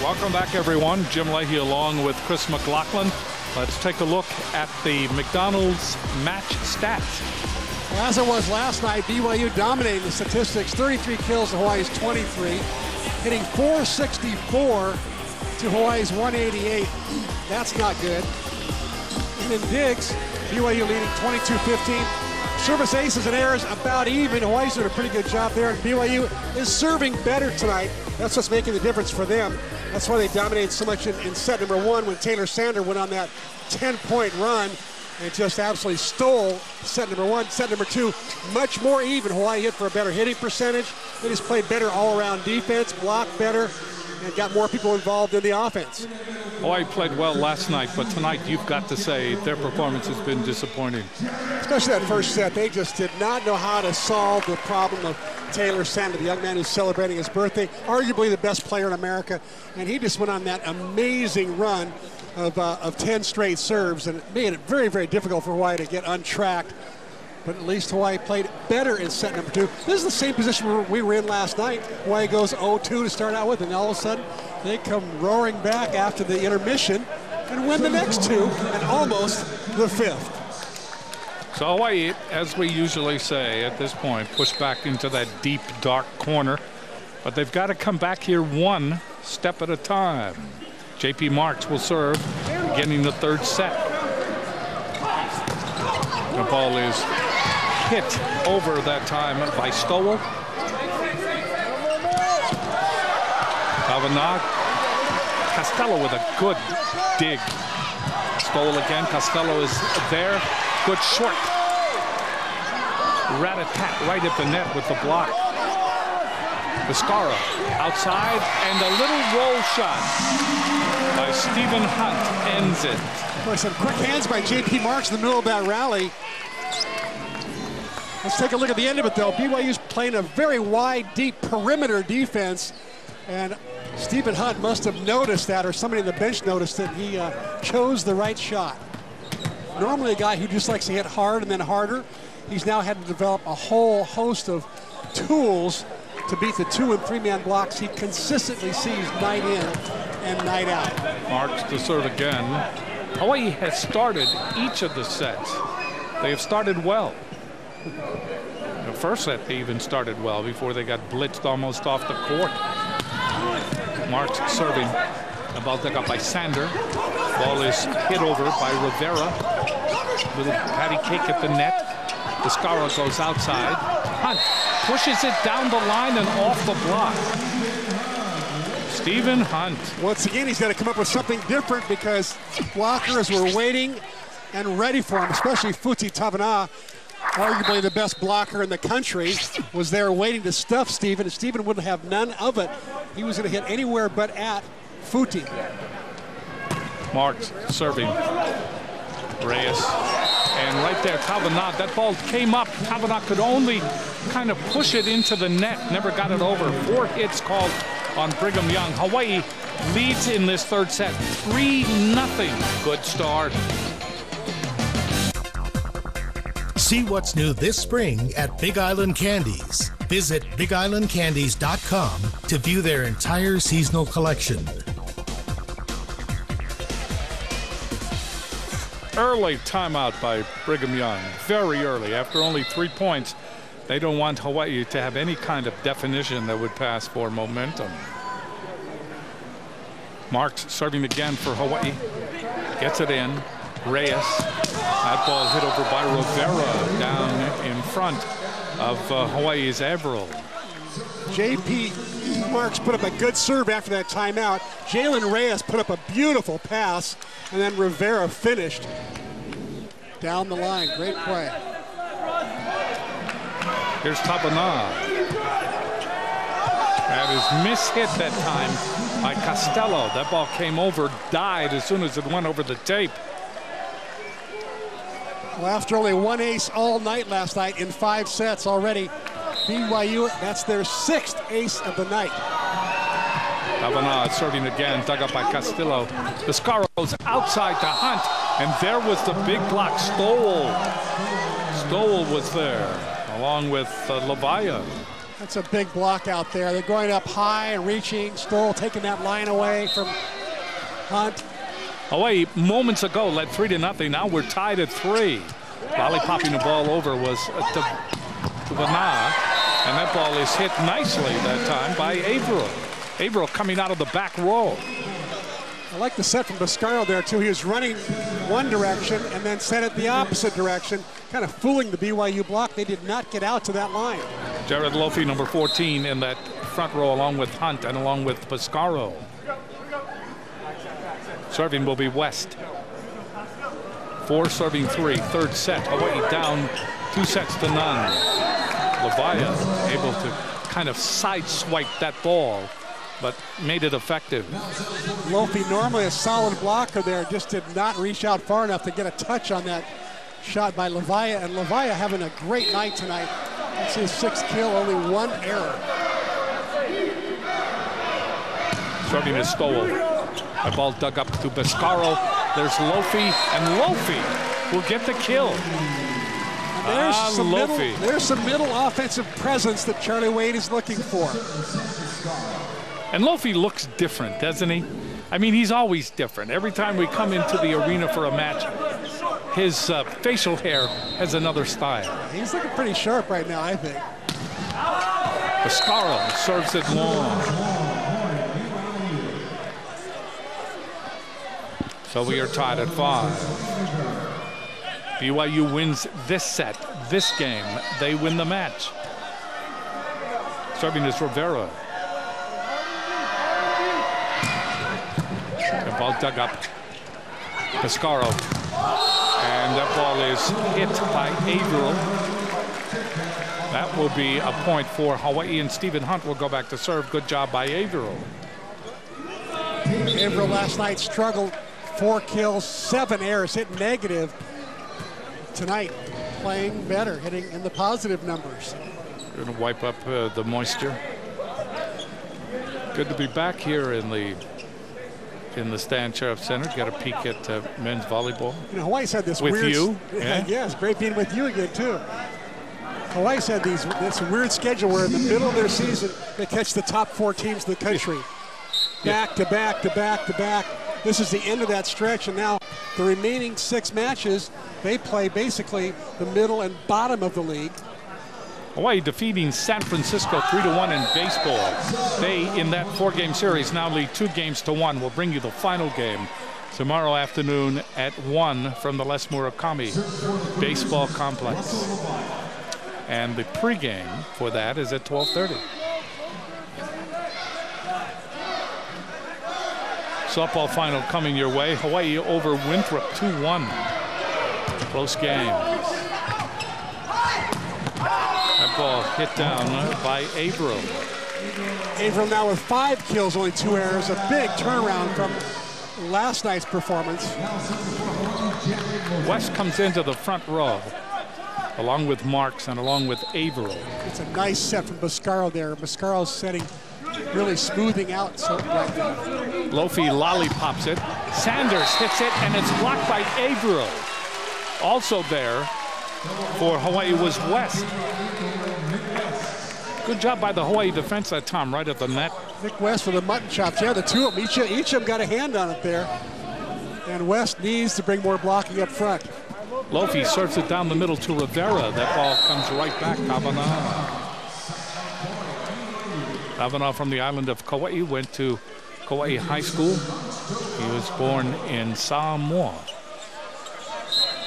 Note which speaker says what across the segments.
Speaker 1: Welcome back, everyone. Jim Leahy along with Chris McLaughlin. Let's take a look at the McDonald's match stats.
Speaker 2: Well, as it was last night, BYU dominating the statistics. 33 kills to Hawaii's 23, hitting 464 to Hawaii's 188. That's not good. And in digs, BYU leading 22-15. Service aces and errors about even. Hawaii's doing a pretty good job there, and BYU is serving better tonight. That's what's making the difference for them. That's why they dominated so much in set number one when Taylor Sander went on that 10-point run and just absolutely stole set number one. Set number two, much more even. Hawaii hit for a better hitting percentage. They just played better all-around defense, blocked better, and got more people involved in the offense.
Speaker 1: Hawaii played well last night, but tonight you've got to say their performance has been disappointing.
Speaker 2: Especially that first set. They just did not know how to solve the problem of Taylor Sander, the young man who's celebrating his birthday, arguably the best player in America, and he just went on that amazing run of 10 straight serves, and it made it very, very difficult for Hawaii to get untracked. But at least Hawaii played better in set number two. This is the same position we were in last night. Hawaii goes 0-2 to start out with, and all of a sudden they come roaring back after the intermission and win the next two and almost the fifth.
Speaker 1: So Hawaii, as we usually say at this point, push back into that deep, dark corner. But they've got to come back here one step at a time. J.P. Marks will serve, beginning the third set. The ball is hit over that time by Stowell. Kavanagh. Costello with a good dig. Stowell again. Costello is there. Good short. Rat-a-tat right at the net with the block. Viscara outside, and a little roll shot by Stephen Hunt ends it.
Speaker 2: Boy, some quick hands by J.P. Marks in the middle of that rally. Let's take a look at the end of it, though. BYU's playing a very wide, deep perimeter defense, and Stephen Hunt must have noticed that, or somebody on the bench noticed that he chose the right shot. Normally a guy who just likes to hit hard and then harder. He's now had to develop a whole host of tools to beat the 2- and 3-man blocks he consistently sees night in and night out.
Speaker 1: Marks to serve again. Hawaii has started each of the sets. They have started well. The first set they even started well before they got blitzed almost off the court. Marks serving. The ball dug up by Sander. Ball is hit over by Rivera. Little patty cake at the net. Viscara goes outside. Hunt pushes it down the line and off the block. Stephen Hunt.
Speaker 2: Once again, he's got to come up with something different because blockers were waiting and ready for him, especially Futi Tavanagh, arguably the best blocker in the country, was there waiting to stuff Stephen, and Stephen wouldn't have none of it. He was going to hit anywhere but at Futi.
Speaker 1: Marks serving. Reyes. And right there, Tavanagh, that ball came up. Tavanagh could only kind of push it into the net, never got it over. 4 hits called on Brigham Young. Hawaii leads in this third set, 3-0. Good start.
Speaker 3: See what's new this spring at Big Island Candies. Visit BigIslandCandies.com to view their entire seasonal collection.
Speaker 1: Early timeout by Brigham Young, very early, after only 3 points. They don't want Hawaii to have any kind of definition that would pass for momentum. Marks serving again for Hawaii. Gets it in. Reyes. That ball hit over by Rivera down in front of Hawaii's Averill.
Speaker 2: J.P. Marks put up a good serve after that timeout. Jalen Reyes put up a beautiful pass, and then Rivera finished down the line. Great play.
Speaker 1: Here's Tavanagh. That is mishit that time by Costello. That ball came over, died as soon as it went over the tape.
Speaker 2: Well, after only one ace all night last night in 5 sets already, BYU, that's their 6th ace of the night.
Speaker 1: Tavanagh serving again, dug up by Castillo. Viscara goes outside to Hunt, and there was the big block. Stowell was there, along with Levaya.
Speaker 2: That's a big block out there. They're going up high and reaching. Stoll taking that line away from Hunt.
Speaker 1: Hawaii moments ago led 3-0. Now we're tied at 3. Lollipopping the ball over was Tavana, and that ball is hit nicely that time by Averill. Averill coming out of the back row.
Speaker 2: I like the set from Biscaro there too. He was running one direction and then set it the opposite direction, kind of fooling the BYU block. They did not get out to that line.
Speaker 1: Jared Lofi, number 14, in that front row along with Hunt and along with Biscaro. Serving will be West. 4 serving 3, third set. Hawaii down 2 sets to none. Levaya able to kind of sideswipe that ball, but made it effective.
Speaker 2: Lofi, normally a solid blocker there, just did not reach out far enough to get a touch on that shot by Levaya. And Levaya having a great night tonight. That's his 6th kill, only 1 error.
Speaker 1: Serving is Stoll. The ball dug up to Biscaro. There's Lofi, and Lofi will get the kill.
Speaker 2: There's some middle offensive presence that Charlie Wade is looking for.
Speaker 1: And Lofi looks different, doesn't he? I mean, he's always different. Every time we come into the arena for a match, his facial hair has another style.
Speaker 2: He's looking pretty sharp right now, I think.
Speaker 1: Biscaro serves it long. So we are tied at 5. BYU wins this set, this game. They win the match. Serving is Rivera. The ball dug up. Biscaro. And that ball is hit by Averill. That will be a point for Hawaii, and Stephen Hunt will go back to serve. Good job by Averill.
Speaker 2: Averill last night struggled. 4 kills, 7 errors, hit negative. Tonight, playing better, hitting in the positive numbers.
Speaker 1: Going to wipe up the moisture. Good to be back here in the Stan Sheriff Center. Got a peek at men's volleyball.
Speaker 2: You know, Hawaii's had this
Speaker 1: with
Speaker 2: weird,
Speaker 1: you.
Speaker 2: Yeah, it's great being with you again too. Hawaii's had this weird schedule where in the middle of their season they catch the top 4 teams in the country, back to back to back to back. This is the end of that stretch, and now the remaining 6 matches, they play basically the middle and bottom of the league.
Speaker 1: Hawaii defeating San Francisco 3-1 in baseball. They, in that 4-game series, now lead 2-1. We'll bring you the final game tomorrow afternoon at 1 from the Les Murakami Baseball Complex. And the pregame for that is at 12:30. Softball final coming your way. Hawaii over Winthrop 2-1. Close game. That ball hit down by Averill.
Speaker 2: Averill now with 5 kills, only 2 errors. A big turnaround from last night's performance.
Speaker 1: West comes into the front row, along with Marks and along with Averill.
Speaker 2: It's a nice set from Biscaro there. Biscaro's setting, really smoothing out so right now.
Speaker 1: Lofi lollipops it. Sanders hits it, and it's blocked by Averill. Also there for Hawaii was West. Good job by the Hawaii defense that time, right at the net.
Speaker 2: Nick West for the mutton chops. Yeah, the 2 of them, each of them got a hand on it there. And West needs to bring more blocking up front.
Speaker 1: Lofi serves it down the middle to Rivera. That ball comes right back. Kavanaugh from the island of Kauai went to Kauai High School. He was born in Samoa.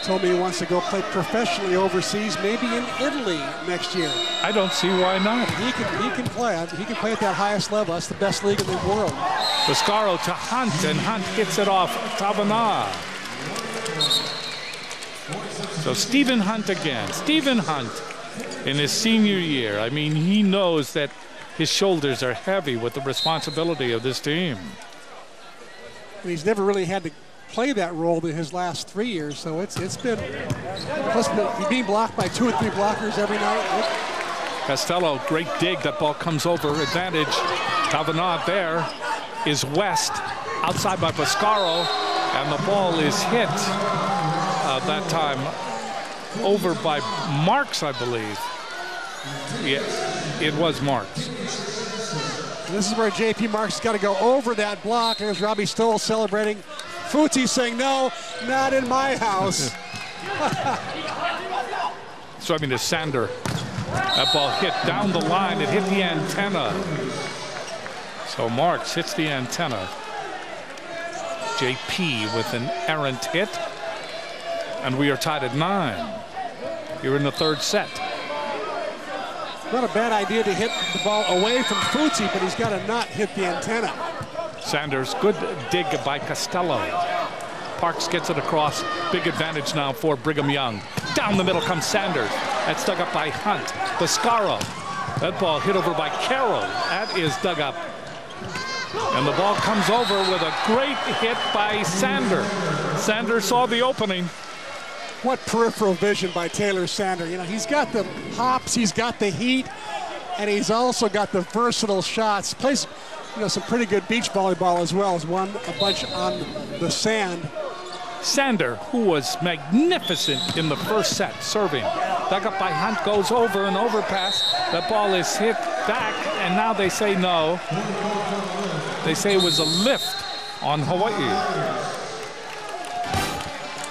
Speaker 2: Told me he wants to go play professionally overseas, maybe in Italy next year.
Speaker 1: I don't see why not.
Speaker 2: He can play. He can play at that highest level. That's the best league in the world.
Speaker 1: Biscaro to Hunt, and Hunt gets it off Kavanaugh. So Stephen Hunt again. Stephen Hunt in his senior year. I mean, he knows that his shoulders are heavy with the responsibility of this team.
Speaker 2: And he's never really had to play that role in his last 3 years, so it's been, plus he's being blocked by 2 or 3 blockers every night.
Speaker 1: Costello, great dig. That ball comes over. Advantage. Kavanaugh there is West. Outside by Biscaro, and the ball is hit that time over by Marks, I believe. Yeah. It was Marks.
Speaker 2: This is where J.P. Marks got to go over that block. There's Robbie Stoll celebrating. Futi saying, no, not in my house.
Speaker 1: Serving to Sander. That ball hit down the line. It hit the antenna. So Marks hits the antenna. JP with an errant hit. And we are tied at 9. Here in the third set.
Speaker 2: Not a bad idea to hit the ball away from Futi, but he's got to not hit the antenna.
Speaker 1: Sanders, good dig by Costello. Parks gets it across. Big advantage now for Brigham Young. Down the middle comes Sanders. That's dug up by Hunt. Biscaro. That ball hit over by Carroll. That is dug up. And the ball comes over with a great hit by Sander. Sander saw the opening.
Speaker 2: What peripheral vision by Taylor Sander. You know, he's got the hops, he's got the heat, and he's also got the versatile shots. Plays, you know, some pretty good beach volleyball as well. Has won a bunch on the sand.
Speaker 1: Sander, who was magnificent in the first set, serving. Dug up by Hunt, goes over an overpass. That ball is hit back, and now they say no. They say it was a lift on Hawaii.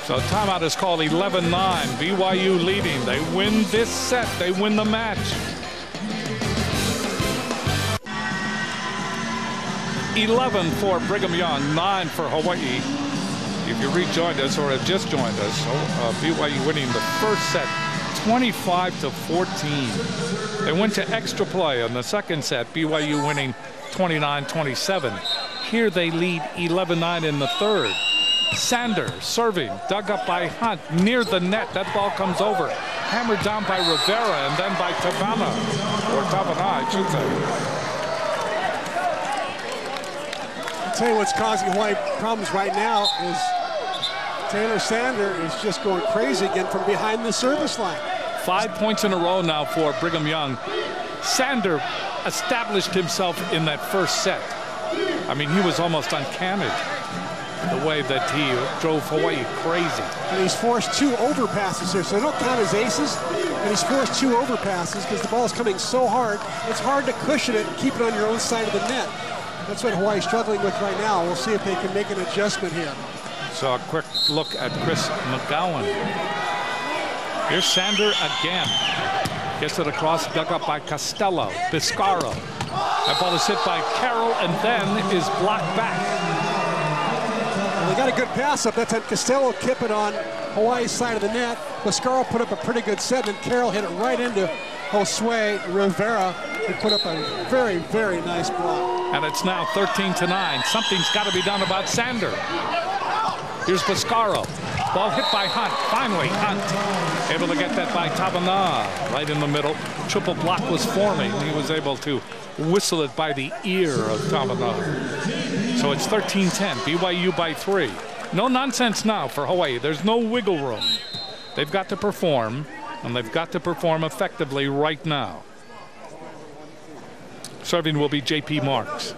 Speaker 1: So timeout is called 11-9. BYU leading. They win this set. They win the match. 11 for Brigham Young, 9 for Hawaii. If you rejoined us or have just joined us, BYU winning the first set 25-14. They went to extra play on the second set. BYU winning 29-27. Here they lead 11-9 in the third. Sander serving, dug up by Hunt near the net. That ball comes over, hammered down by Rivera and then by Tavana, or Tavana, I should say.
Speaker 2: I'll tell you what's causing Hawaii problems right now is Taylor Sander is just going crazy again from behind the service line.
Speaker 1: 5 points in a row now for Brigham Young. Sander established himself in that first set. I mean, he was almost uncanny. The way that he drove Hawaii crazy.
Speaker 2: And he's forced 2 overpasses here, so they don't count as aces. And he's forced 2 overpasses because the ball is coming so hard, it's hard to cushion it and keep it on your own side of the net. That's what Hawaii's struggling with right now. We'll see if they can make an adjustment here.
Speaker 1: So a quick look at Chris McGowan. Here's Sander again. Gets it across, dug up by Costello. Biscaro. That ball is hit by Carroll and then is blocked back.
Speaker 2: They got a good pass up. That time Costello kept it on Hawaii's side of the net. Biscaro put up a pretty good set, and Carroll hit it right into Josue Rivera, who put up a very, very nice block.
Speaker 1: And it's now 13-9. Something's got to be done about Sander. Here's Biscaro. Ball hit by Hunt. Finally, Hunt able to get that by Tavana. Right in the middle. Triple block was forming. He was able to whistle it by the ear of Tavana. So it's 13-10, BYU by 3. No nonsense now for Hawaii. There's no wiggle room. They've got to perform, and they've got to perform effectively right now. Serving will be J.P. Marks.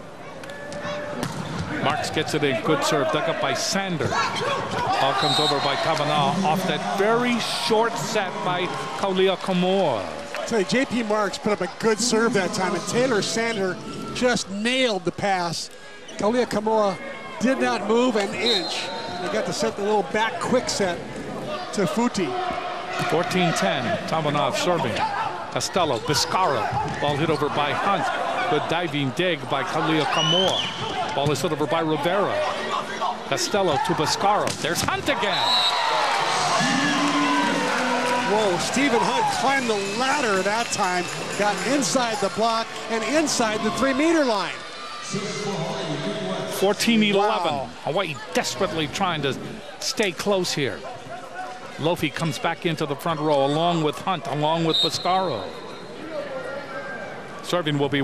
Speaker 1: Marks gets it in, good serve, dug up by Sander. Ball comes over by Tavana off that very short set by Kaulia Kamoa.
Speaker 2: I'll tell you, J.P. Marks put up a good serve that time, and Taylor Sander just nailed the pass. Kaulia Kamoa did not move an inch. They got to set the little back quick set to Futi.
Speaker 1: 14-10, Tavanov serving. Costello, Biscaro. Ball hit over by Hunt. Good diving dig by Kaulia Kamoa. Ball is hit over by Rivera. Costello to Biscaro. There's Hunt again.
Speaker 2: Whoa, Stephen Hunt climbed the ladder that time. Got inside the block and inside the 3-meter line.
Speaker 1: 14-11.
Speaker 2: Wow.
Speaker 1: Hawaii desperately trying to stay close here. Lofi comes back into the front row along with Hunt, along with Biscaro. Serving will be